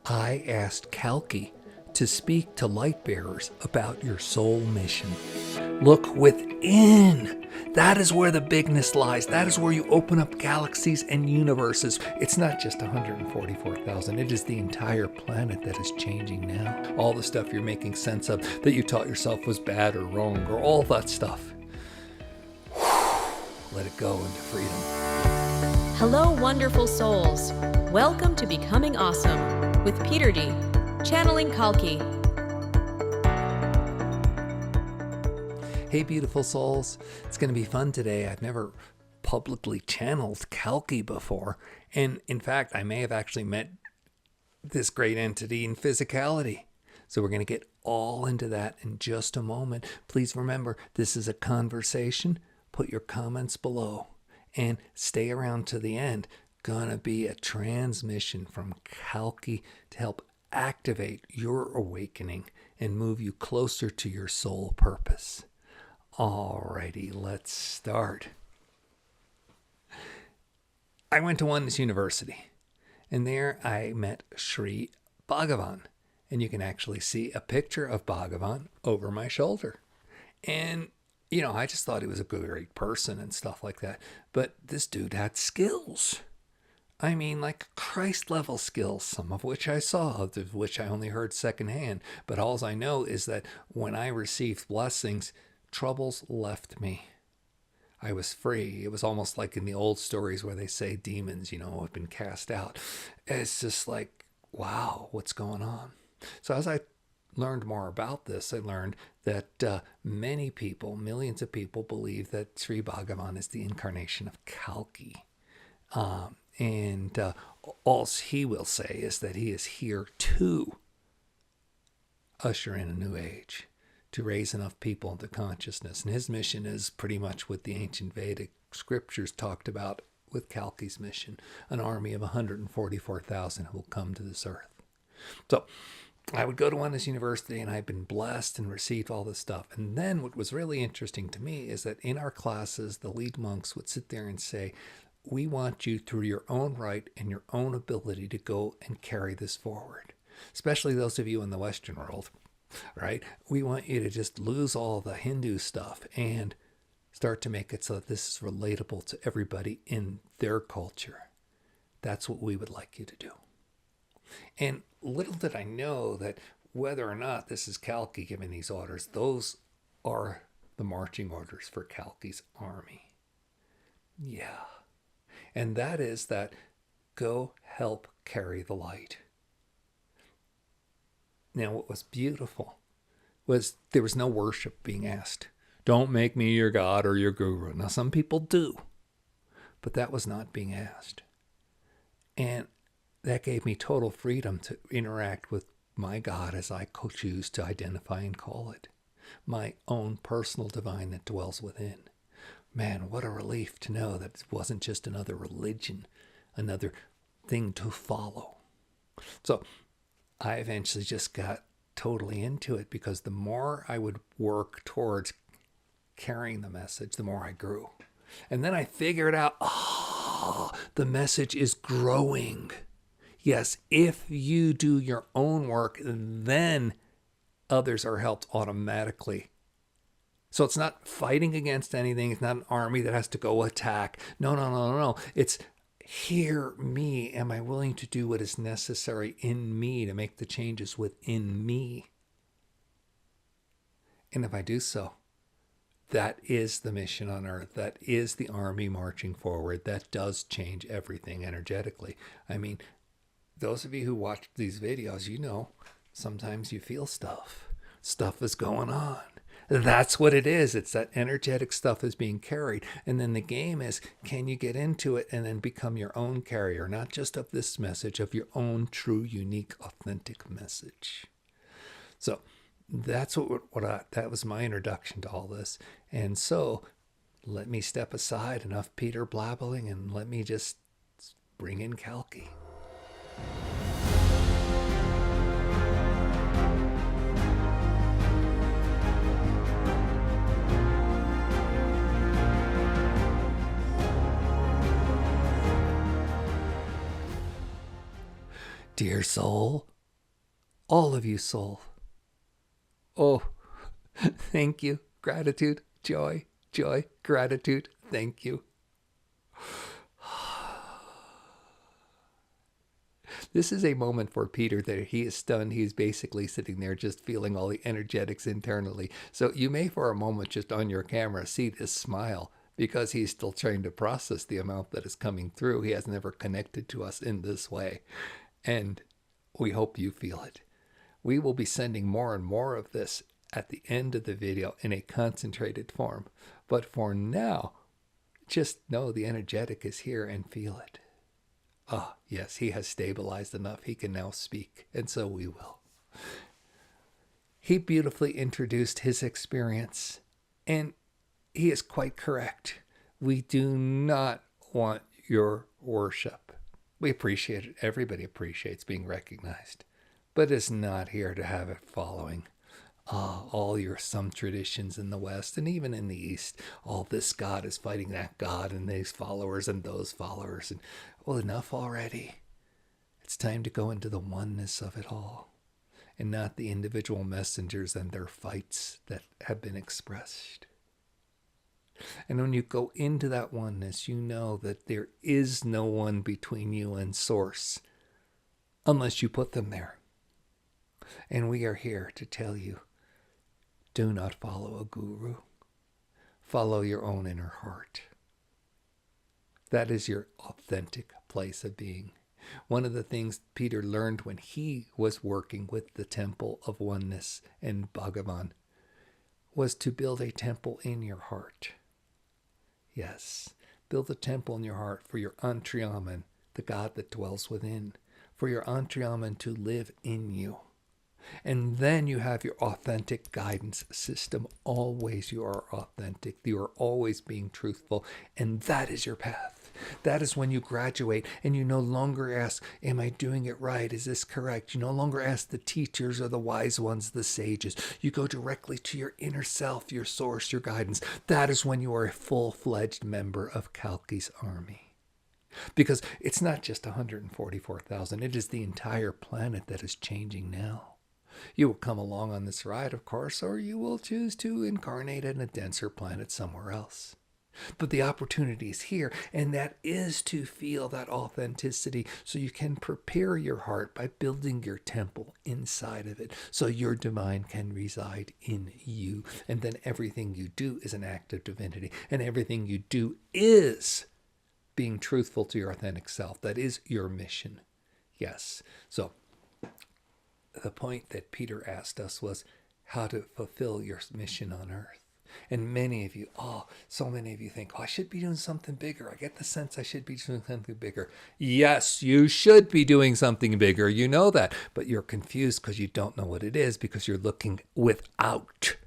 I asked Kalki to speak to lightbearers about your soul mission. Look within. That is where the bigness lies. That is where you open up galaxies and universes. It's not just 144,000. It is the entire planet that is changing now. All the stuff you're making sense of that you taught yourself was bad or wrong or all that stuff. Let it go into freedom. Hello, wonderful souls. Welcome to Becoming Awesome with Peter D. Channeling Kalki. Hey, beautiful souls. It's going to be fun today. I've never publicly channeled Kalki before. And in fact, I may have actually met this great entity in physicality. So we're going to get all into that in just a moment. Please remember, this is a conversation. Put your comments below and stay around to the end. Gonna be a transmission from Kalki to help activate your awakening and move you closer to your soul purpose. Alrighty, let's start. I went to Oneness University, and there I met Sri Bhagavan. And you can actually see a picture of Bhagavan over my shoulder. And I just thought he was a great person and stuff like that. But this dude had skills. I mean, like Christ-level skills, some of which I saw, of which I only heard secondhand. But all I know is that when I received blessings, troubles left me. I was free. It was almost like in the old stories where they say demons, have been cast out. It's just like, wow, what's going on? So as I learned more about this, I learned that many people, millions of people, believe that Sri Bhagavan is the incarnation of Kalki. And all he will say is that he is here to usher in a new age, to raise enough people into consciousness. And his mission is pretty much what the ancient Vedic scriptures talked about with Kalki's mission, an army of 144,000 who will come to this earth. So I would go to Oneness University, and I've been blessed and received all this stuff. And then what was really interesting to me is that in our classes, the lead monks would sit there and say, we want you through your own right and your own ability to go and carry this forward, especially those of you in the Western world, right? We want you to just lose all the Hindu stuff and start to make it so that this is relatable to everybody in their culture. That's what we would like you to do. And little did I know that whether or not this is Kalki giving these orders, those are the marching orders for Kalki's army. Yeah. And that is that go help carry the light. Now, what was beautiful was there was no worship being asked. Don't make me your God or your guru. Now, some people do, but that was not being asked. And that gave me total freedom to interact with my God as I choose to identify and call it. My own personal divine that dwells within. Man, what a relief to know that it wasn't just another religion, another thing to follow. So I eventually just got totally into it because the more I would work towards carrying the message, the more I grew. And then I figured out, the message is growing. Yes, if you do your own work, then others are helped automatically. So it's not fighting against anything. It's not an army that has to go attack. No. It's hear me. Am I willing to do what is necessary in me to make the changes within me? And if I do so, that is the mission on earth. That is the army marching forward. That does change everything energetically. I mean, those of you who watch these videos, sometimes you feel stuff. Stuff is going on. That's what it is. It's that energetic stuff is being carried. And then the game is, can you get into it and then become your own carrier, not just of this message, of your own true, unique, authentic message. So that's that was my introduction to all this. And so let me step aside, enough Peter blabbling, and let me just bring in Kalki. Dear soul, All of you, soul. Oh, thank you. Gratitude, joy, joy, gratitude. Thank you. This is a moment for Peter that he is stunned. He's basically sitting there just feeling all the energetics internally. So you may for a moment just on your camera see this smile because he's still trying to process the amount that is coming through. He has never connected to us in this way. And we hope you feel it. We will be sending more and more of this at the end of the video in a concentrated form. But for now, just know the energetic is here and feel it. Ah, yes, he has stabilized enough. He can now speak, and so we will. He beautifully introduced his experience, and he is quite correct. We do not want your worship. We appreciate it. Everybody appreciates being recognized, but it's not here to have it following. All some traditions in the West and even in the East, all this God is fighting that God and these followers and those followers. And well, enough already. It's time to go into the oneness of it all and not the individual messengers and their fights that have been expressed. And when you go into that oneness, you know that there is no one between you and Source unless you put them there. And we are here to tell you, do not follow a guru. Follow your own inner heart. That is your authentic place of being. One of the things Peter learned when he was working with the temple of oneness and Bhagavan was to build a temple in your heart. Yes, build a temple in your heart for your Antriyaman, the God that dwells within, for your Antriyaman to live in you. And then you have your authentic guidance system. Always you are authentic. You are always being truthful. And that is your path. That is when you graduate and you no longer ask, am I doing it right? Is this correct? You no longer ask the teachers or the wise ones, the sages. You go directly to your inner self, your source, your guidance. That is when you are a full-fledged member of Kalki's army. Because it's not just 144,000. It is the entire planet that is changing now. You will come along on this ride, of course, or you will choose to incarnate in a denser planet somewhere else. But the opportunity is here, and that is to feel that authenticity so you can prepare your heart by building your temple inside of it so your divine can reside in you. And then everything you do is an act of divinity, and everything you do is being truthful to your authentic self. That is your mission. Yes. So the point that Peter asked us was how to fulfill your mission on earth. And many of you, so many of you think, I should be doing something bigger. I get the sense I should be doing something bigger. Yes, you should be doing something bigger. You know that. But you're confused because you don't know what it is because you're looking without.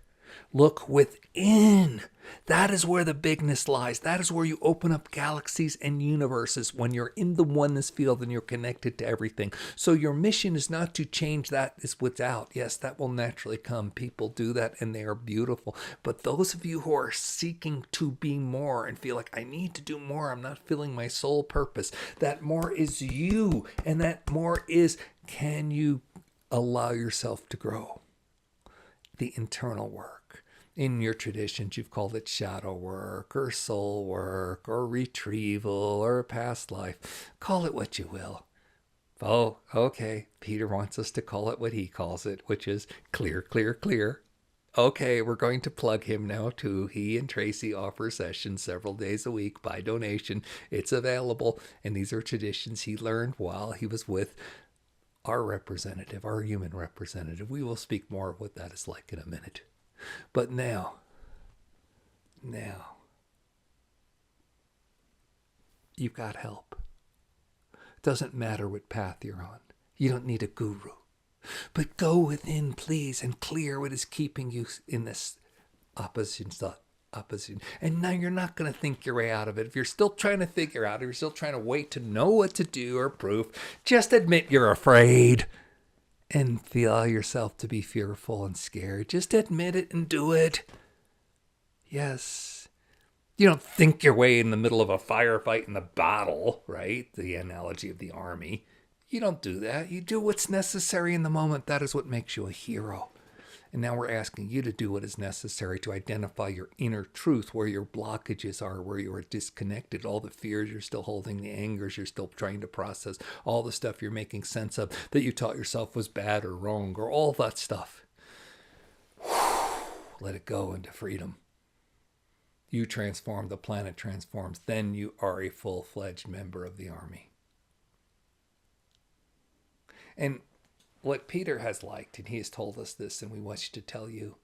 Look within. That is where the bigness lies. That is where you open up galaxies and universes when you're in the oneness field and you're connected to everything. So your mission is not to change that is without. Yes, that will naturally come. People do that and they are beautiful. But those of you who are seeking to be more and feel like I need to do more, I'm not feeling my soul purpose, that more is you. And that more is, can you allow yourself to grow? The internal work. In your traditions, you've called it shadow work or soul work or retrieval or past life. Call it what you will. Oh, okay. Peter wants us to call it what he calls it, which is clear, clear, clear. Okay, we're going to plug him now too. He and Tracy offer sessions several days a week by donation. It's available. And these are traditions he learned while he was with our representative, our human representative. We will speak more of what that is like in a minute. But now, you've got help. It doesn't matter what path you're on. You don't need a guru. But go within, please, and clear what is keeping you in this opposition. And now you're not going to think your way out of it. If you're still trying to figure out, or you're still trying to wait to know what to do or prove, just admit you're afraid. And feel yourself to be fearful and scared. Just admit it and do it. Yes. You don't think your way in the middle of a firefight in the battle, right? The analogy of the army. You don't do that. You do what's necessary in the moment. That is what makes you a hero. And now we're asking you to do what is necessary to identify your inner truth, where your blockages are, where you are disconnected, all the fears you're still holding, the angers you're still trying to process, all the stuff you're making sense of that you taught yourself was bad or wrong, or all that stuff. Let it go into freedom. You transform, the planet transforms. Then you are a full-fledged member of the army. And what Peter has liked, and he has told us this, and we want you to tell you,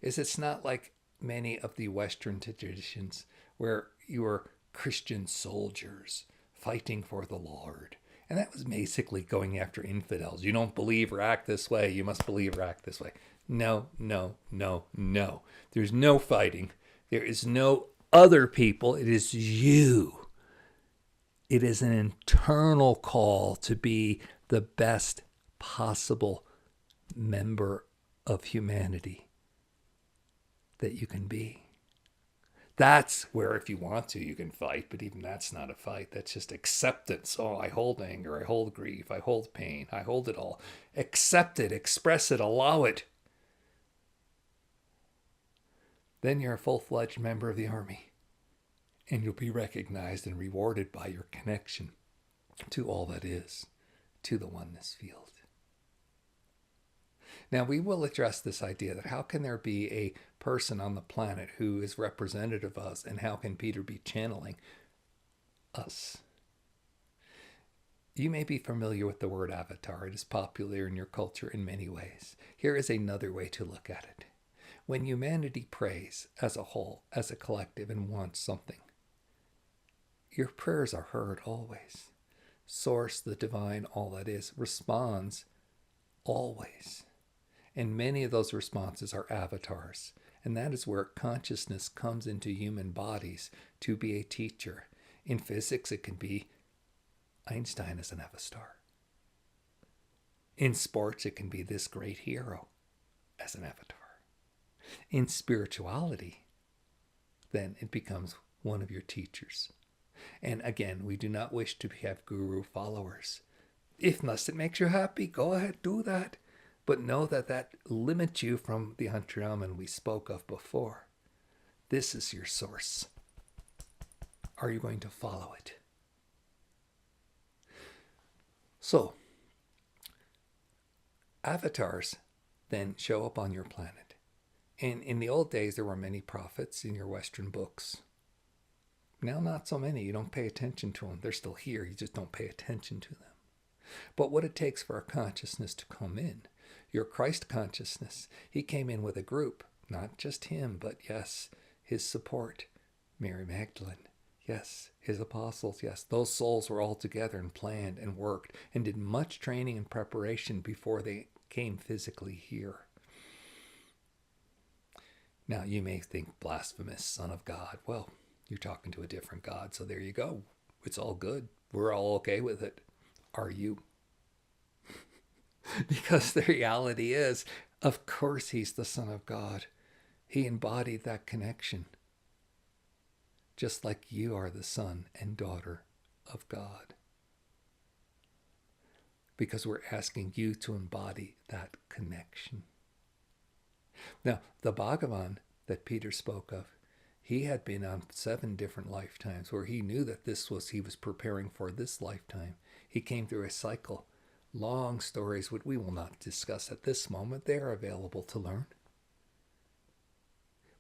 is it's not like many of the Western traditions where you are Christian soldiers fighting for the Lord. And that was basically going after infidels. You don't believe or act this way, you must believe or act this way. No, no, no, no. There's no fighting. There is no other people. It is you. It is an internal call to be the best possible member of humanity that you can be. That's where, if you want to, you can fight, but even that's not a fight. That's just acceptance. Oh, I hold anger, I hold grief, I hold pain, I hold it all. Accept it, express it, allow it. Then you're a full-fledged member of the army, and you'll be recognized and rewarded by your connection to all that is, to the oneness field. Now, we will address this idea that how can there be a person on the planet who is representative of us, and how can Peter be channeling us? You may be familiar with the word avatar. It is popular in your culture in many ways. Here is another way to look at it. When humanity prays as a whole, as a collective, and wants something, your prayers are heard always. Source, the divine, all that is, responds always. And many of those responses are avatars. And that is where consciousness comes into human bodies to be a teacher. In physics, it can be Einstein as an avatar. In sports, it can be this great hero as an avatar. In spirituality, then it becomes one of your teachers. And again, we do not wish to have guru followers. If it makes you happy, go ahead, do that. But know that that limits you from the Antriyaman we spoke of before. This is your source. Are you going to follow it? So, avatars then show up on your planet. And in the old days, there were many prophets in your Western books. Now, not so many. You don't pay attention to them. They're still here. You just don't pay attention to them. But what it takes for a consciousness to come in, your Christ consciousness, he came in with a group, not just him, but yes, his support, Mary Magdalene, yes, his apostles, yes, those souls were all together and planned and worked and did much training and preparation before they came physically here. Now, you may think blasphemous, Son of God. Well, you're talking to a different God, so there you go. It's all good. We're all okay with it. Are you? Because the reality is, of course, he's the Son of God. He embodied that connection. Just like you are the son and daughter of God. Because we're asking you to embody that connection. Now, the Bhagavan that Peter spoke of, he had been on 7 different lifetimes where he knew that he was preparing for this lifetime. He came through a cycle. Long stories, which we will not discuss at this moment. They are available to learn.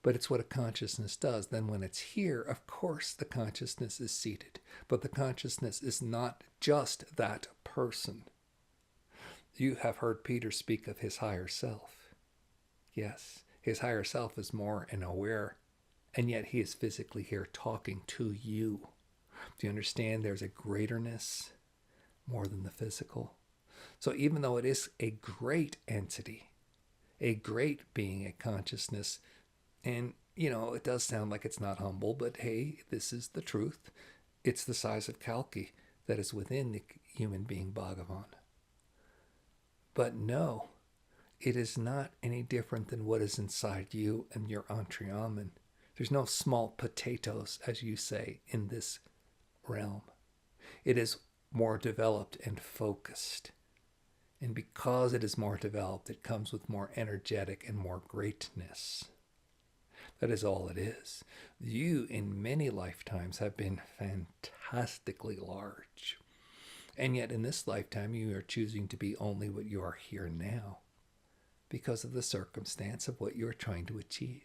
But it's what a consciousness does. Then when it's here, of course, the consciousness is seated. But the consciousness is not just that person. You have heard Peter speak of his higher self. Yes, his higher self is more and aware, and yet he is physically here talking to you. Do you understand there's a greaterness more than the physical? So even though it is a great entity, a great being, a consciousness, and, it does sound like it's not humble, but hey, this is the truth. It's the size of Kalki that is within the human being Bhagavan. But no, it is not any different than what is inside you and your Antriyaman. There's no small potatoes, as you say, in this realm. It is more developed and focused. And because it is more developed, it comes with more energetic and more greatness. That is all it is. You, in many lifetimes, have been fantastically large. And yet in this lifetime, you are choosing to be only what you are here now because of the circumstance of what you're trying to achieve.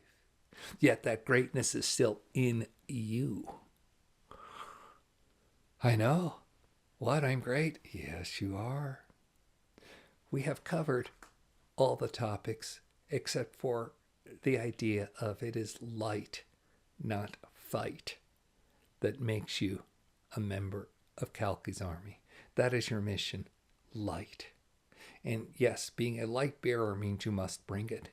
Yet that greatness is still in you. I know. What? I'm great? Yes, you are. We have covered all the topics except for the idea of it is light, not fight, that makes you a member of Kalki's army. That is your mission, light. And yes, being a light bearer means you must bring it.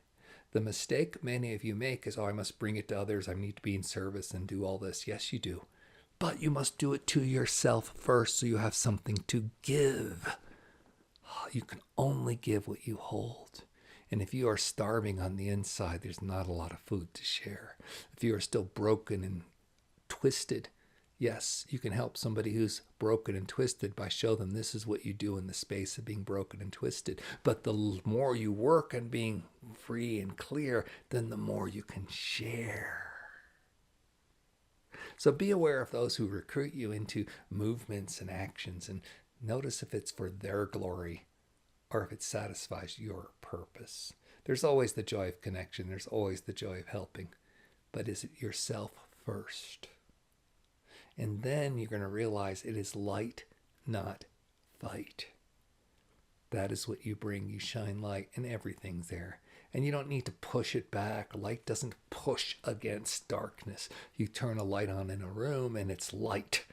The mistake many of you make is, I must bring it to others. I need to be in service and do all this. Yes, you do. But you must do it to yourself first so you have something to give. You can only give what you hold. And if you are starving on the inside, there's not a lot of food to share. If you are still broken and twisted, yes, you can help somebody who's broken and twisted by show them this is what you do in the space of being broken and twisted. But the more you work on being free and clear, then the more you can share. So be aware of those who recruit you into movements and actions, and notice if it's for their glory or if it satisfies your purpose. There's always the joy of connection. There's always the joy of helping. But is it yourself first? And then you're going to realize it is light, not fight. That is what you bring. You shine light and everything's there. And you don't need to push it back. Light doesn't push against darkness. You turn a light on in a room and it's light.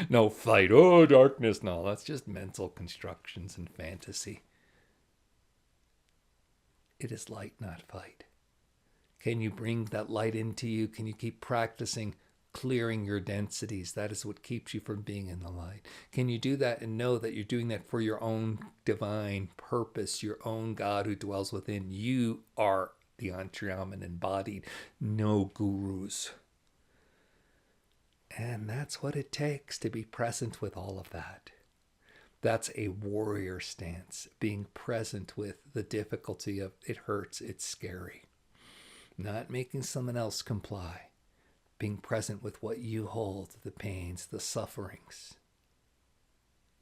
No fight. Oh, darkness. No, that's just mental constructions and fantasy. It is light, not fight. Can you bring that light into you? Can you keep practicing clearing your densities? That is what keeps you from being in the light. Can you do that and know that you're doing that for your own divine purpose, your own God who dwells within? You are the Antriyaman embodied, no gurus. And that's what it takes to be present with all of that. That's a warrior stance, being present with the difficulty of it hurts, it's scary. Not making someone else comply. Being present with what you hold, the pains, the sufferings.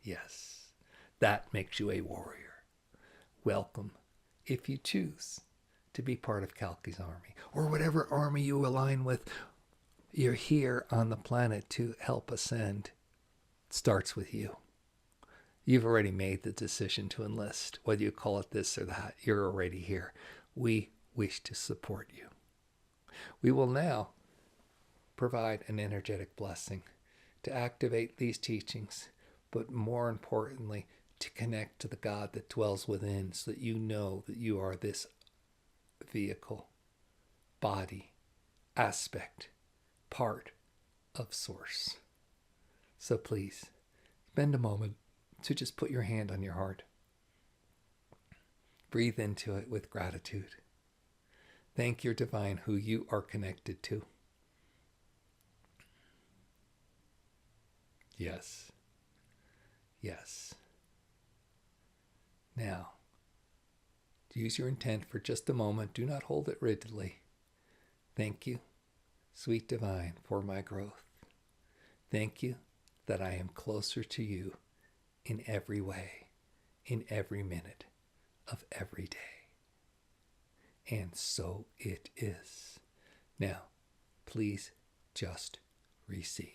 Yes, that makes you a warrior. Welcome, if you choose to be part of Kalki's army, or whatever army you align with. You're here on the planet to help ascend. It starts with you. You've already made the decision to enlist, whether you call it this or that. You're already here. We wish to support you. We will now provide an energetic blessing to activate these teachings, but more importantly, to connect to the God that dwells within so that you know that you are this vehicle, body, aspect, part of Source. So please, spend a moment to just put your hand on your heart. Breathe into it with gratitude. Thank your divine who you are connected to. Yes. Yes. Now, use your intent for just a moment. Do not hold it rigidly. Thank you, sweet divine, for my growth. Thank you that I am closer to you in every way, in every minute of every day. And so it is. Now, please just receive.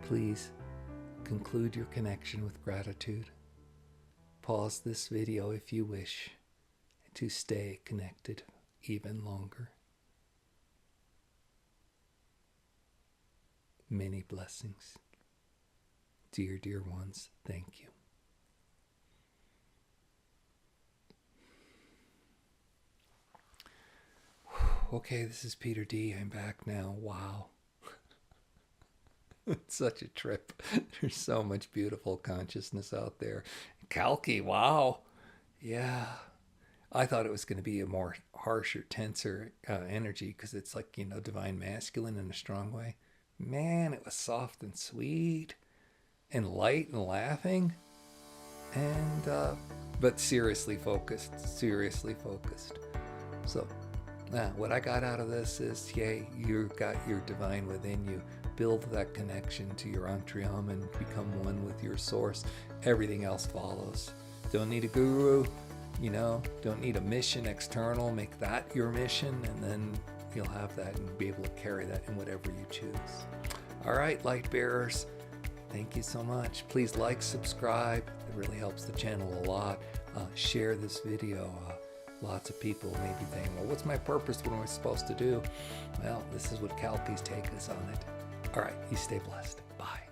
Please conclude your connection with gratitude. Pause this video if you wish to stay connected even longer. Many blessings. Dear, dear ones, thank you. Okay, this is Peter D. I'm back now. Wow. It's such a trip. There's so much beautiful consciousness out there. Kalki, wow. Yeah. I thought it was going to be a more harsher, tenser energy because it's like, divine masculine in a strong way. Man, it was soft and sweet and light and laughing. And, but seriously focused. So, what I got out of this is, yay, you've got your divine within you. Build that connection to your Antriyam and become one with your source. Everything else follows. Don't need a guru, don't need a mission external. Make that your mission, and then you'll have that and be able to carry that in whatever you choose. All right, light bearers, thank you so much. Please like, subscribe. It really helps the channel a lot. Share this video. Lots of people may be thinking, well, what's my purpose? What am I supposed to do? Well, this is what Kalki's take is on it. All right, you stay blessed. Bye.